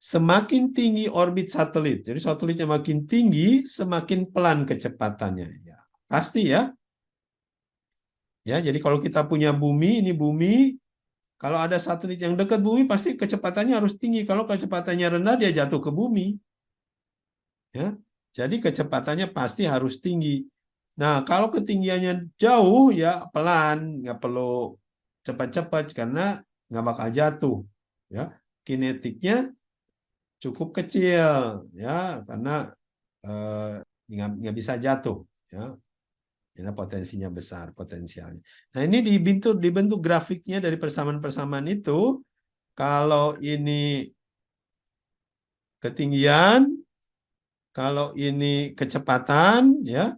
semakin tinggi orbit satelit. Jadi satelitnya makin tinggi, semakin pelan kecepatannya. Ya, pasti ya. Ya, jadi kalau kita punya bumi, ini bumi, kalau ada satelit yang dekat bumi, pasti kecepatannya harus tinggi. Kalau kecepatannya rendah, dia jatuh ke bumi. Ya, jadi kecepatannya pasti harus tinggi. Nah, kalau ketinggiannya jauh, ya pelan, nggak perlu cepat-cepat karena nggak bakal jatuh. Ya, kinetiknya cukup kecil, ya, karena nggak bisa jatuh, ya, karena potensinya besar, potensialnya. Nah, ini dibentuk grafiknya dari persamaan-persamaan itu. Kalau ini ketinggian, kalau ini kecepatan, ya.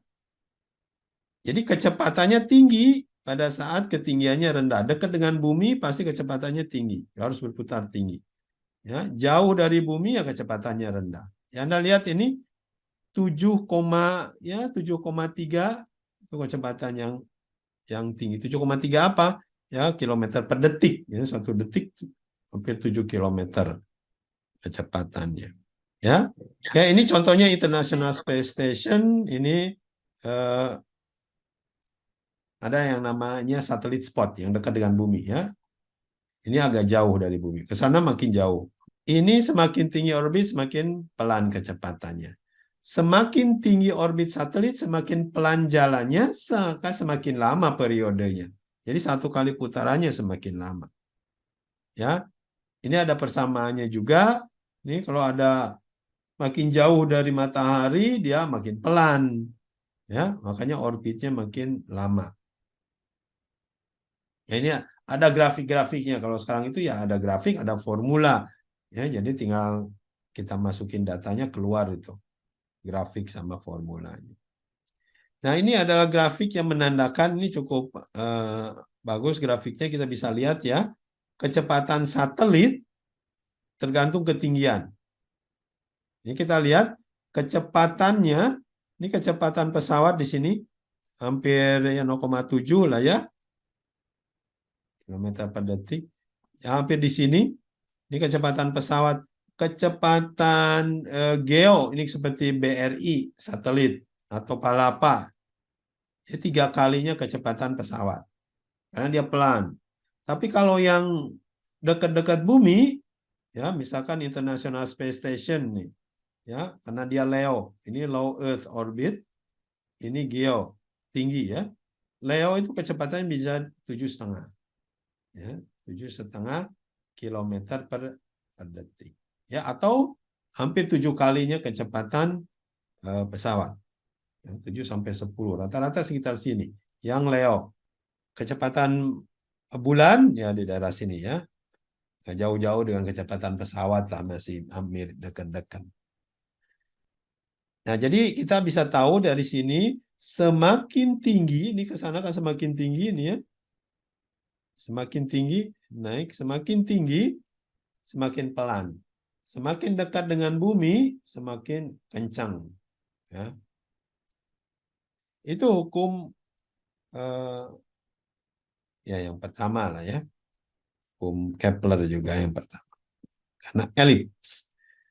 Jadi kecepatannya tinggi pada saat ketinggiannya rendah. Dekat dengan bumi pasti kecepatannya tinggi, harus berputar tinggi. Ya, jauh dari bumi ya kecepatannya rendah. Ya, Anda lihat ini 7,3 itu kecepatan yang tinggi. 7,3 apa? Ya, kilometer per detik. Ya, 1 detik hampir 7 kilometer kecepatannya. Ya. Oke, ini contohnya International Space Station. Ini ada yang namanya satelit spot yang dekat dengan bumi, ya. Ini agak jauh dari bumi. Ke sana makin jauh. Ini semakin tinggi orbit, semakin pelan kecepatannya. Semakin tinggi orbit satelit, semakin pelan jalannya, semakin lama periodenya. Jadi 1 kali putarannya semakin lama. Ya, ini ada persamaannya juga. Ini kalau ada makin jauh dari matahari, dia makin pelan. Ya, makanya orbitnya makin lama. Ya, ini ada grafik-grafiknya. Kalau sekarang itu ya ada grafik, ada formula. Ya, jadi tinggal kita masukin datanya keluar itu. Grafik sama formulanya. Nah, ini adalah grafik yang menandakan, ini cukup bagus grafiknya, kita bisa lihat ya. Kecepatan satelit tergantung ketinggian. Ini kita lihat kecepatannya, ini kecepatan pesawat di sini hampir ya 0,7 lah ya. Kilometer per detik. Ya, hampir di sini. Ini kecepatan pesawat. Kecepatan geo, ini seperti BRI, satelit, atau Palapa. Ya, 3 kalinya kecepatan pesawat. Karena dia pelan. Tapi kalau yang dekat-dekat bumi, ya misalkan International Space Station nih, ya karena dia LEO, ini low Earth orbit, ini geo, tinggi ya. LEO itu kecepatannya bisa 7,5. Ya, 7,5 kilometer per detik. Ya, atau hampir 7 kalinya kecepatan pesawat. Ya, 7 sampai 10. Rata-rata sekitar sini. Yang LEO. Kecepatan bulan ya di daerah sini ya. Nggak jauh-jauh dengan kecepatan pesawat lah, masih hampir dekat-dekat. Nah, jadi kita bisa tahu dari sini semakin tinggi, ini ke sana kan semakin tinggi ini ya. Semakin tinggi, naik, semakin tinggi, semakin pelan. Semakin dekat dengan bumi, semakin kencang. Ya. Itu hukum ya yang pertama lah ya. Hukum Kepler juga yang pertama. Karena elips.